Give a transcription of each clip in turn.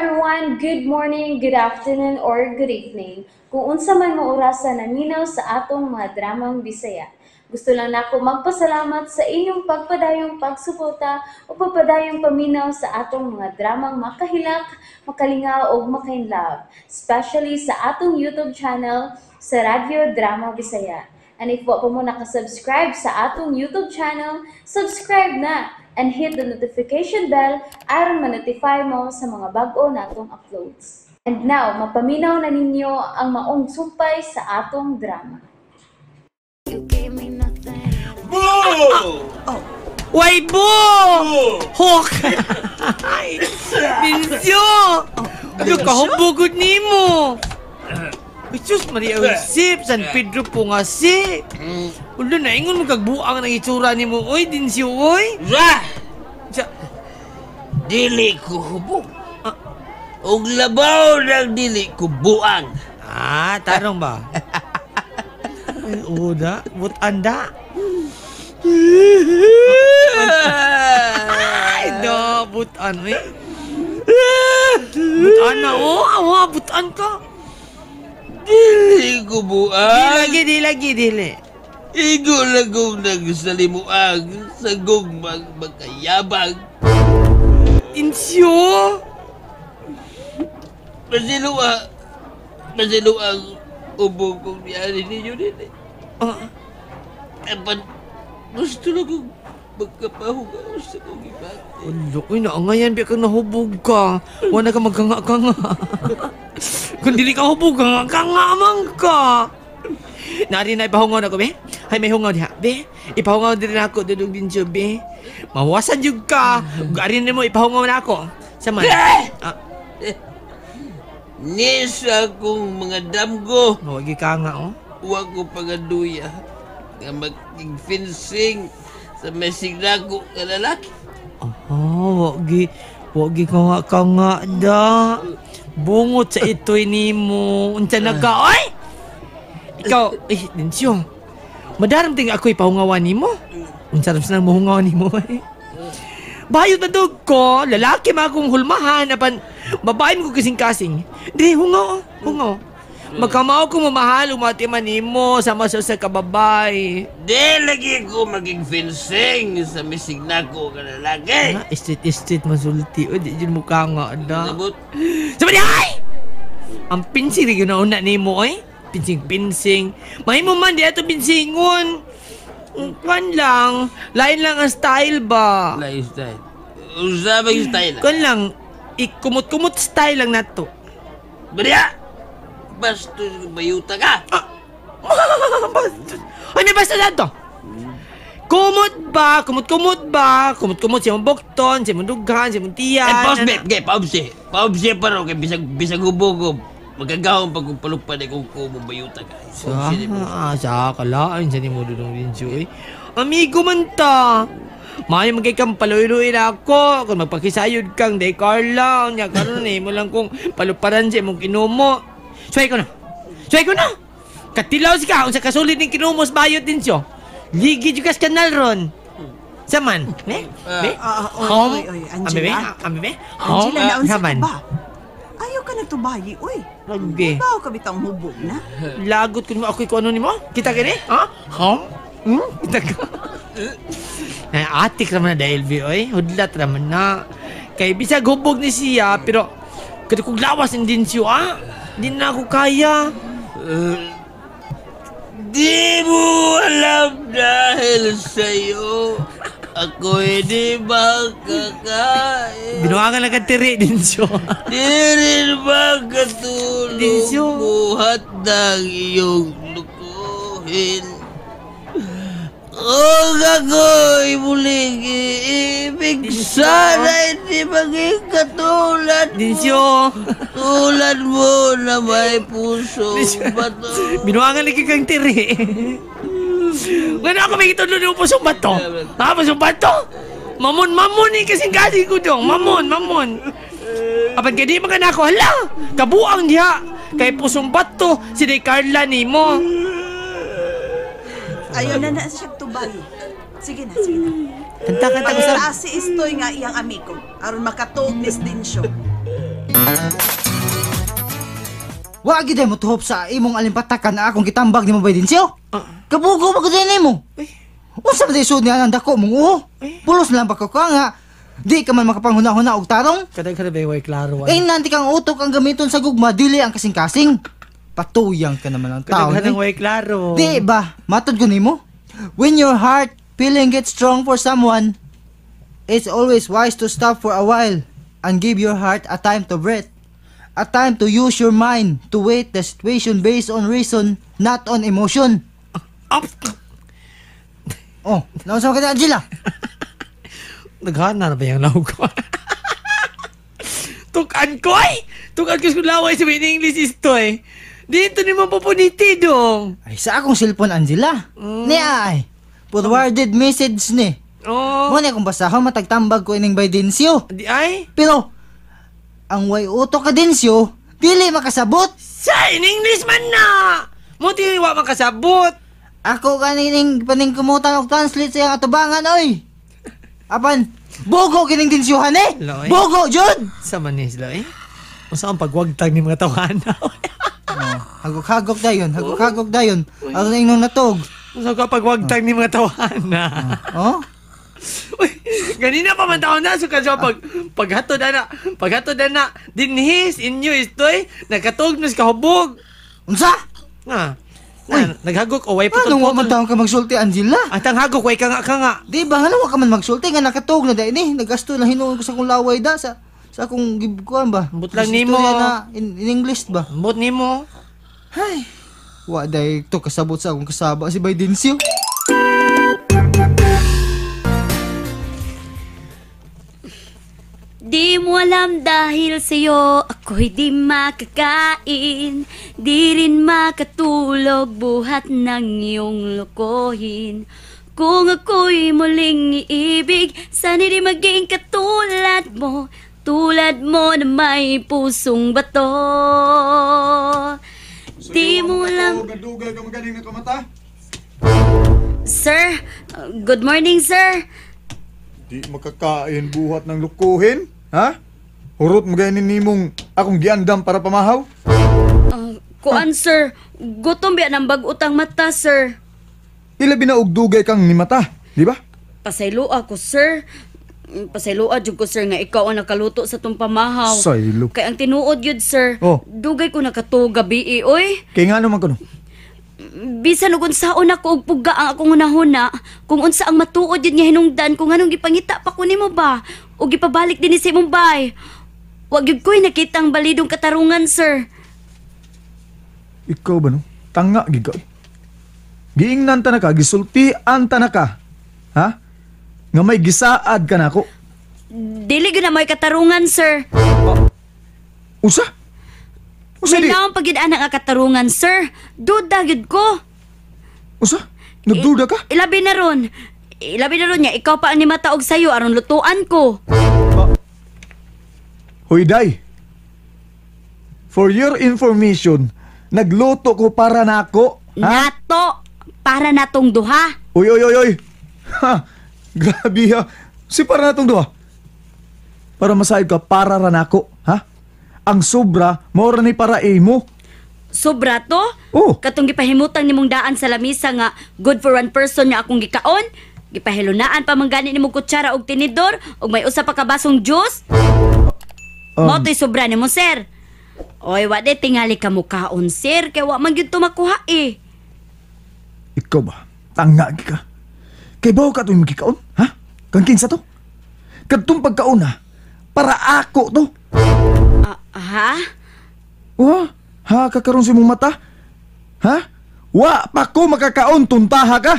everyone, good morning, good afternoon, or good evening. Kung unsa man mo orasan naminaw sa atong mga dramang Bisaya. Gusto lang nako magpasalamat sa inyong pagpadayong pagsuporta o pagpadayong paminaw sa atong mga dramang makahilak, makalingaw o makainlove, especially sa atong YouTube channel sa Radyo Drama Bisaya. And if wa pa mo nakasubscribe sa atong YouTube channel, subscribe na and hit the notification bell aron ma-notify mo sa mga bag-o natong uploads. And now, mapaminaw na ninyo ang maong sumpay sa atong drama. Boo! Why, Boo! Hawk! Binsyo! Ano ka hubugod ni mo? Jesus Maria Josep, San Pedro po nga si. Ulo na, ingon mo kagbuang ng itsura ni mo, oy, Dinsyo, oy. Dili ko hubog. Og labaw ng dili ko buang. Tarong ba? Ay, uda, anda. Ay, no, butan, eh. Butan na, awa, butan ka. Dili ko buang. Dili. Igo lagong nagsalimuang sa gugmang magkayabang. Insyo! Masiluang ubong kong niyari ninyo din eh. Epan, gusto lang kong magkapahugaw sa kong ibate. Uy, naangayan, biya kang nahubog ka. Wala ka magkanga-kanga. Kung dili ka hubog, kanga amang ka. Nari na ipahungaw na ko, be? Hay, may hungaw diha, be? Ipahungaw din ako, dudong din siya, be? Mawasan yung ka. Garin mo, ipahungaw na ako. Saman? Nisa kong mga damgo. Huwag ka nga, oh. Huwag ko pangaduya nga maging-fencing sa mesig na ko ka lalaki. Wag ka nga da. Bungot sa ito'y ni mo. Unsa na ka, oy! Ikaw, Dinsyo, madaram ting ako'y pahungawan ni mo. Unsa ram sa nang mahungawan ni mo, eh. Bayot na dog ko, lalaki ma akong hulmahan, apan babae mo kasing-kasing. Di, hungaw. Magkamao ko mamahal, umati man ni mo, sama sa kababay. Di lagi ko maging fencing sa mesig na ko ka lalaki. Estate masulti. O, di dyan mukha nga da. Sabot? Sabi niya, ay! Ang pinsing rin na una ni mo, ay. Pinsing. Mahi mo man, di ato pinsingon. Kwan lang. Lain lang ang style ba? Lifestyle. Usabang style. Kwan lang. Ikumot-kumot style lang na to. Bariya! Basta bayuta ka. Ano basta na to? Kumot ba? Kumot siya mong bukton, siya mong dughan, siya mong tiyan. Paubsi pa rin. Bisag hubog. Magagawang pagpalupad kung bayuta ka. Sa kalaan siya ni mo dudong din siya, eh. Amigo man ta. May magkikang paluiluin ako. Kung magpakisayod kang day Carla. Nya karon eh mo lang kung paluparan siya mong kinumo. Suway ko na. Katilaw ka. Kung sa kasulit ng kinumos bayot din siya. Ligi juga sa kanal ron. Saman? Ne? Oy, Angela. Ambe? Angela, naunsa ka Saman? ba? Ayaw ka nagtubayi, uy. Lagi. Bawa ka bitang hubog na. Lagot ko mo ako kung ano ni mo? Kita ka ni? Kita ka? Atik naman na dahil, oy. Hudlat naman na. Kaya bisag hubog ni siya, pero kada kong lawas din siya, Di na ako kaya. Di mo alam dahil sa'yo. Ako'y di makakain. Binuangan lang ka tiri din siya. Di rin makatulog. Dinsyo. Buhat ng iyong lukuhin. Kung ako'y muling iibig, sana hindi maging katulad mo. Dinsyo. Tulad mo na may pusong bato. Binuangan lang kang tiri. Ngano ako may itulo ng pusong bato? Pusong bato? Mamon eh, kasing-kasing ko dong. Mamon. Apan kaya di magan ako, hala, kabuang diha. Kay pusong bato, si Day Carla ni mo. Ayaw na siya tubayi. Sige na. Kanta ko sa... Pagtaas si Istoy nga iyang amigo. Aron makatuog ni Dinsyo. Wa gid mo tuhop sa imong alimpatakan na akong gitambag nimo bay din siyo. Kabugo ba ko din nimo? Unsa ba isud ni anang dako mong uho? Pulos na lang ba ka nga? Di ka man makapanghuna-huna og tarong? Kada way klaro. Nanti kang utok ang gamiton sa gugma, dili ang kasing-kasing. Patuyang ka naman ang tao. Kada way klaro. Di ba? Matod ko nimo. When your heart feeling gets strong for someone, it's always wise to stop for a while and give your heart a time to breathe. A time to use your mind to weight the situation based on reason, not on emotion. Oh, naunsa ka na, Angela? Naghana na ba yung law ko? Tukan ko ay! Tukan ko sa laway sa may English isto eh. Dito ni mo pupuniti dong. Ay, sa akong cellphone, Angela. Niya ay. Forwarded message ni. Oh. Muna kung basahon, matagtambag ko ining by Densyo. Di ay? Pero, ang way utok ka Densyo, dili makasabot. Sa in English man na! Muti wa makasabot. Ako kanining paning kumutan og translate sa iyang atubangan, oy. Apan, bogo kining Densyohan eh. Loy? Bogo, Jud! Sa manis lo eh. Masa ang pagwagtag ni mga tawana. Hagok-hagok dayon, hagok-hagok dayon. Ano na inyong natog? Masa ka pagwagtag ni mga tawana. Oh? Uy, ganina pa man taon na. So kasi paghatod na, dinhis inyo istoy, nakatog na sa kahubog. Unsa? Nga. Naghagok o way po. Anong waman taong ka magsulti, Angela? At ang hagok way ka nga. Di ba, nga ka man magsulti, nga nakatog na dahil eh. Nagasto na hinuon ko sa akong laway da, sa akong gibkuan ba? Ambot lang Istorya nimo. na in English ba? Ambot ni mo. Ay, wa dahil to kasabot sa akong kasaba si Baydensyo. Di mo alam dahil sa'yo ako'y di makakain. Di rin makatulog buhat ng iyong lokohin. Kung ako'y muling iibig, sana di maging katulad mo. Tulad mo na may pusong bato. Di mo alam... Gadugay ka magaling na kamata? Sir, good morning sir. Di makakain buhat ng lukuhin? Ha? Hurot mo ganin nimong akong giandam para pamahaw? Kuan sir, gutom biya ng bag-utang mata sir. Ilabi na og dugay kang ni mata, di ba? Pasaylo ako sir. Pasaylo jud ko sir nga ikaw ang nakaluto sa tong pamahaw. Saylo. Kay ang tinuod yun sir. Oh. Dugay ko nakatuog gabi oy. Kay nga naman ko no? Bisan ug unsaon ako og puga ang akong hunahuna, kung unsa ang matuod yun nga hinungdan, kung anong gipangita pa ko nimo ba o gipabalik din sa imong bay. Wa gyud ko'y nakitang balidong katarungan sir. Ikaw ba no? Tanga gid ka. Giingnan ta na ka, gisultian ta na ka. Ha? Nga may gisaad ka na ako. Dili gyud na may katarungan sir. Usa? Usa di? Minaw pagid ana nga katarungan sir. Duda gyud ko. Usa? Nagduda ka? Ilabi na ron. Ilabi na ron niya, ikaw pa ang nimataog sa'yo aron lutuan ko. Hoy, Day. For your information, nagluto ko para nako. Ha? Nato, para natong duha. Oy, oy, oy, oy. Ha? Grabe ha. Si para natong duha. Para masayod ka, para ranako. Ha? Ang sobra, maura ni para mo. Sobra to? Oh. Katong gipahimutan nimong daan sa lamisa nga good for one person nga akong gikaon. Gipahilunaan pa man gani nimong kutsara og tinidor ug may usa pa ka basong juice. Moto'y sobra nimo sir. Oy, wa de tingali ka mukaon sir kay wa man gyud to makuha eh. Ikaw ba? Tanga ka. Kay bawo ka itong magkikaon? Ha? Kang kinsa to? Kadtong pagkauna, para ako to. Ha? Oh, ha, kakaroon si mong mata? Ha? Wa pa ko makakaon, tuntaha ka.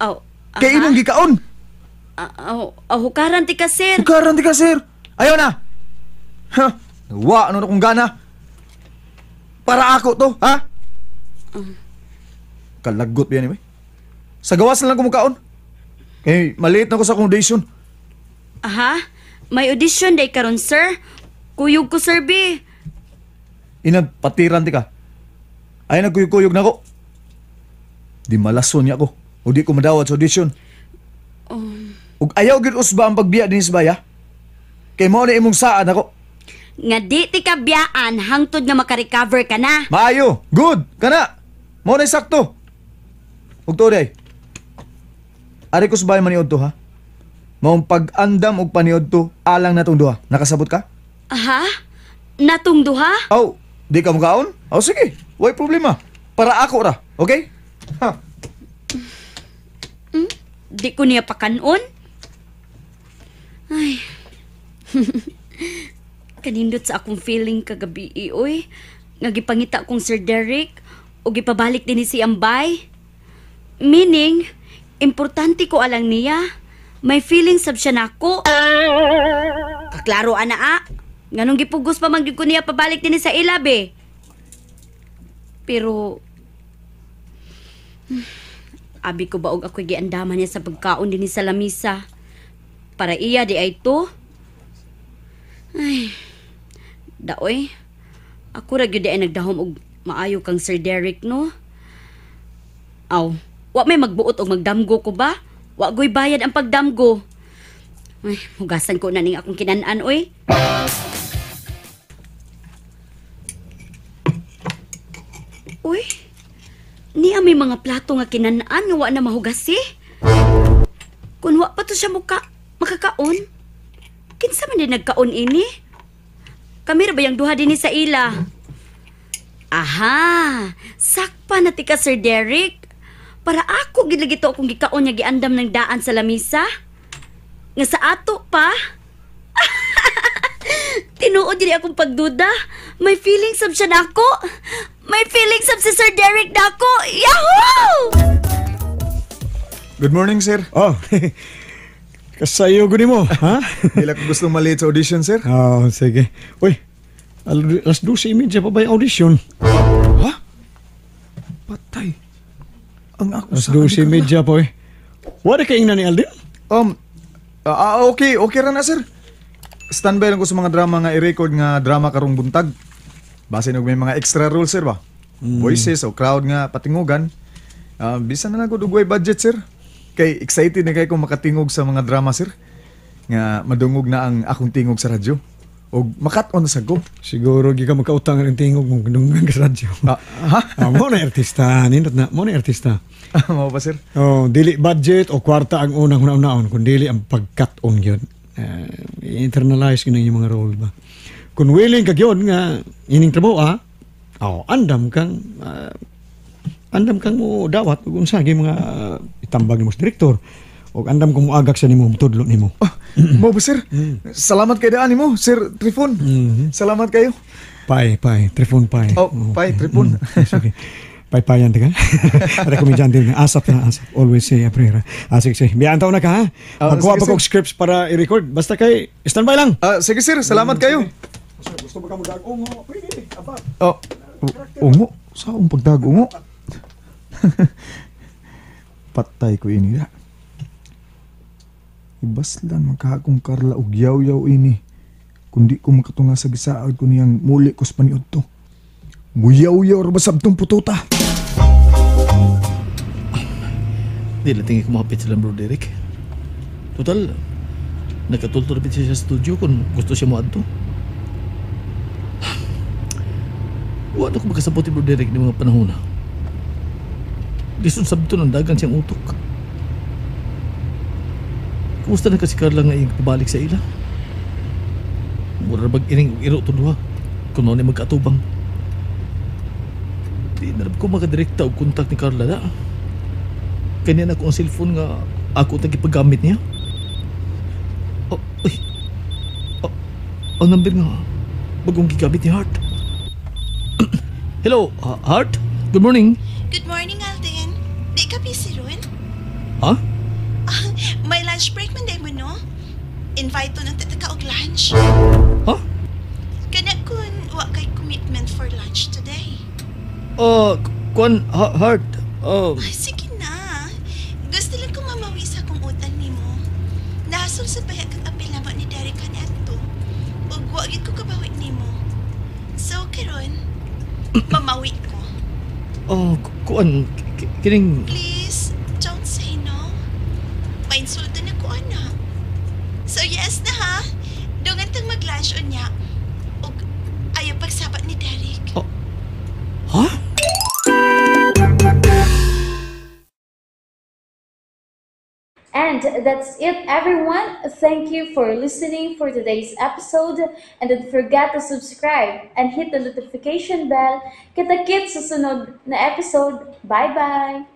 Aw. Kay imong gikaon. Hukaran ti ka sir. Hukaran di ka, sir. Ayaw na. Ha? Wa, ano na kong gana? Para ako to, ha? Kalagot ba yan, eh? Sa gawas na lang kumukaon. Eh, maliit na ko sa accommodation. Aha? May audition day karon sir. Kuyog ko sir B. Inagpatiran ti ka. Ay nagkuyog-kuyog na ko. Di malason niya ako. O di ko madawat sa audition. Ug ayaw gid usba ang pagbiya din sa baya. Kay mo na imong saan ako. nga di ti kabiyaan hangtod nga makarecover ka na. Maayo, good, kana. Mo na sakto. Ug to day. Ari ko subay maniod to ha. Maong pag-andam og paniod to alang natong duha. Nakasabot ka? Ha? Natong duha? Aw, di ka mukaon? Aw sige, way problema. Para ako ra, okay? Ha. Di ko niya pakanon? Ay. Kanindot sa akong feeling kagabi, oy. Nga gipangita kong Sir Derek o gipabalik din ni si Ambay. Meaning, importante ko alang niya. May feeling sab siya nako. Kaklaro ana nganong gipugos pa man gyud ko niya pabalik din sa ilabe. Pero abi ko baog ako'y giandaman niya sa pagkaon din sa lamisa. Para iya di ay to. Ay, daoy. Ako ra gyud ay nagdahom og maayo kang Sir Derek, no? Aw, wa may magbuot og magdamgo ko ba? Wa go'y bayad ang pagdamgo. Ay, hugasan ko na ning akong kinanan, oy. Uy, niya may mga plato nga kinanan nga wa na mahugasi. Kung wa pa to siya makakaon, kinsa man din nagkaon ini? Kami ra ba yung duha din sa ila? Aha, sakpa na tika Sir Derek. Para ako gilagito akong gikaon niya giandam ng daan sa lamisa. Nga sa ato pa. Tinuod din akong pagduda. May feelings sab siya nako. May feelings sab si Sir Derek nako. Yahoo! Good morning, sir. Oh, kasayo guni mo, ha? Dila ko gustong malate sa audition, sir. Oh, sige. Uy, alas 12:30 pa ba yung audition? Ha? Patay. Ang ako Alas sa 12:30 po eh. Wala ka ingnan ni Alden? Okay ra na, sir. Standby lang ko sa mga drama nga i-record nga drama karong buntag. Base nog may mga extra rules, sir ba? Voices o crowd nga patingugan. Bisa na lang ko dugway budget, sir. Kay excited na kay kung makatingog sa mga drama, sir. Nga madungog na ang akong tingog sa radyo. O makat-on sa go. Siguro gi ka magkautang ng tingog mong ginungan sa radyo. Ha? Mo na artista, nindot na, mo na artista. Mao ba, sir? Oh, dili budget o kwarta ang unang hunaon kun dili ang pagkat-on gyud. Internalize gyud yung mga role ba. Kung willing ka gyud nga ining trabaho andam kang mo dawat ug unsa gyud mga itambag nimo sa direktor. O andam kung muagak sa nimo tudlo nimo. Mo ba, sir? Salamat kay daan nimo, Sir Trifon. Salamat kayo. Pai, Trifon Pai. Oh, Pai, Trifon. Sige. Pai-payan ka. Rekomendyante nga asap. Always say a prayer. Sige. Biyaan taon na ka, ha? Magkuha pa kong scripts para i-record. Basta kay standby lang. Sige, sir. Salamat kayo. Gusto mo ka mag-dagungo? Pwede. Abab. Ungo? Saan pagdagungo? Patay ko ini. Ibaslan magkakong Carla og yaw-yaw ini. Kundi ko makatunga sa gisaad ko niyang muli ko sa paniod to. Muyaw-yaw ra basab tong pututa. Di lang tingin ko makapit sila, Bro Derek. Total, nagkatulto rapit siya sa studio kung gusto siya mo adto. Wala ko magkasapoti, Bro Derek, ng mga panahon na. Lison sabto ng dagan siyang utok. Kumusta na kasi Carla nga pabalik sa ila? Mura bag ining iro to duha kung noon ay magkatubang. Di na ko makadirekta og kontak ni Carla na. Kanya na ko ang cellphone nga ako tagipagamit niya. Ang number nga bagong gigamit ni Hart. Hello, Hart? Good morning. Good morning, Alden. Di ka busy ron? Ha? May lunch break man day mo, no? Invite to ng tataka og lunch. Ha? Kana kun wa kay commitment for lunch today. Hart. Ay, sige na. Gusto lang kong mamawi sa kong utang ni mo. Nasol sa bayag kang apel na mo ni Derek Caneto. Ug wa gid ko kabawit ni mo. So, karon, mamawi ko. Kining... Please, don't say no. Painsulto na ko, anak. So, yes na ha. Dungan tang mag-lunch o niya. O And that's it, everyone. Thank you for listening for today's episode. And don't forget to subscribe and hit the notification bell. Kita-kits sa sunod na episode. Bye-bye!